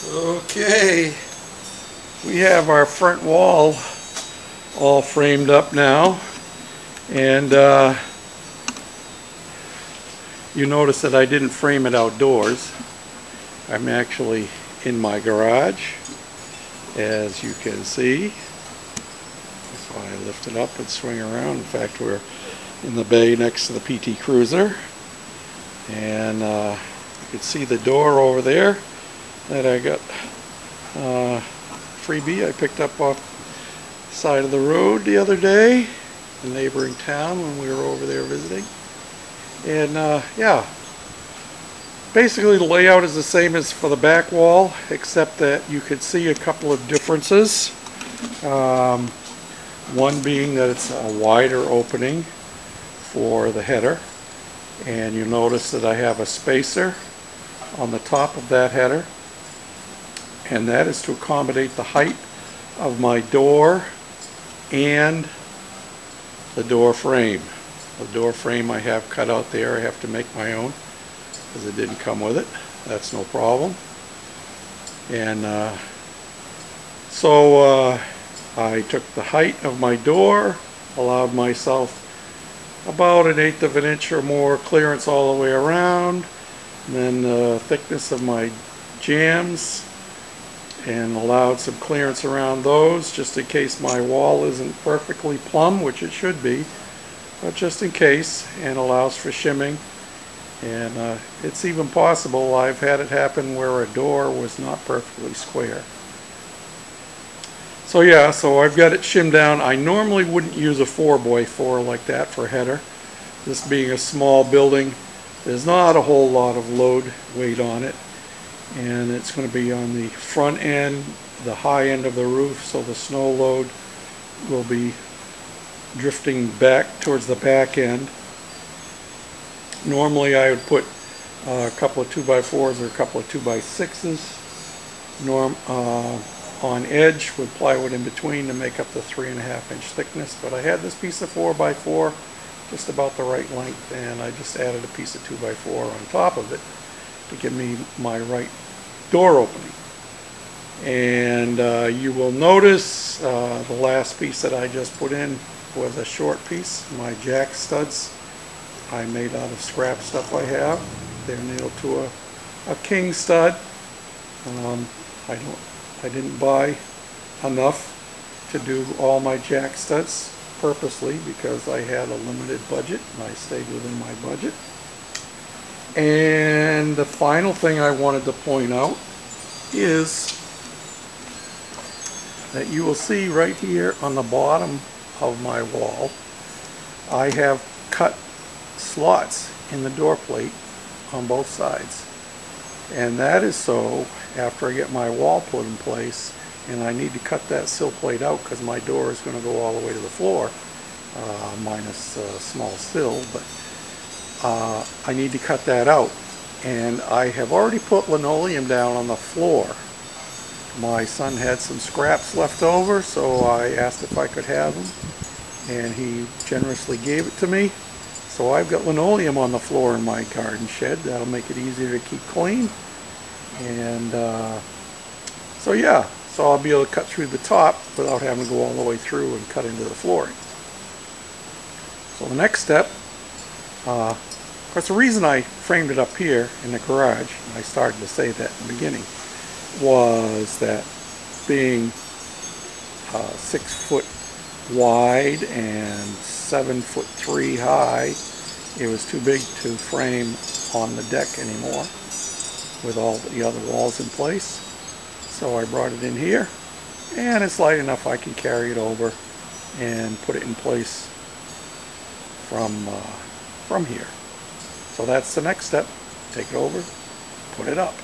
Okay, we have our front wall all framed up now, and you notice that I didn't frame it outdoors. I'm actually in my garage, as you can see. That's why I lift it up and swing around. In fact, we're in the bay next to the PT Cruiser, and you can see the door over there that I got freebie I picked up off the side of the road the other day in a neighboring town when we were over there visiting. And yeah, basically the layout is the same as for the back wall, except that you could see a couple of differences. One being that it's a wider opening for the header, and you notice that I have a spacer on the top of that header, and that is to accommodate the height of my door and the door frame. The door frame I have cut out there. I have to make my own because it didn't come with it. That's no problem. And so I took the height of my door, allowed myself about 1/8 of an inch or more clearance all the way around, and then the thickness of my jambs, and allowed some clearance around those just in case my wall isn't perfectly plumb, which it should be, but just in case, and allows for shimming. And it's even possible I've had it happen where a door was not perfectly square. So yeah, so I've got it shimmed down. I normally wouldn't use a 4x4 like that for a header. This being a small building, there's not a whole lot of load weight on it, and it's going to be on the front end, the high end of the roof, so the snow load will be drifting back towards the back end. Normally I would put a couple of 2x4s or a couple of 2x6s on edge with plywood in between to make up the 3.5 inch thickness, but I had this piece of 4x4 just about the right length, and I just added a piece of 2x4 on top of it to give me my right door opening. And you will notice the last piece that I just put in was a short piece. My jack studs I made out of scrap stuff I have. They're nailed to a king stud. I didn't buy enough to do all my jack studs purposely because I had a limited budget, and I stayed within my budget. And the final thing I wanted to point out is that you will see right here on the bottom of my wall, I have cut slots in the door plate on both sides. And that is so after I get my wall put in place, and I need to cut that sill plate out because my door is going to go all the way to the floor, minus a small sill, but I need to cut that out. And I have already put linoleum down on the floor. My son had some scraps left over, so I asked if I could have them, and he generously gave it to me. So I've got linoleum on the floor in my garden shed. That'll make it easier to keep clean. And so yeah, so I'll be able to cut through the top without having to go all the way through and cut into the flooring. So the next step, of course the reason I framed it up here in the garage, and I started to say that in the beginning, was that being 6 foot wide and 7'3" high, it was too big to frame on the deck anymore with all the other walls in place. So I brought it in here, and it's light enough I can carry it over and put it in place from here. So that's the next step. Take it over, put it up.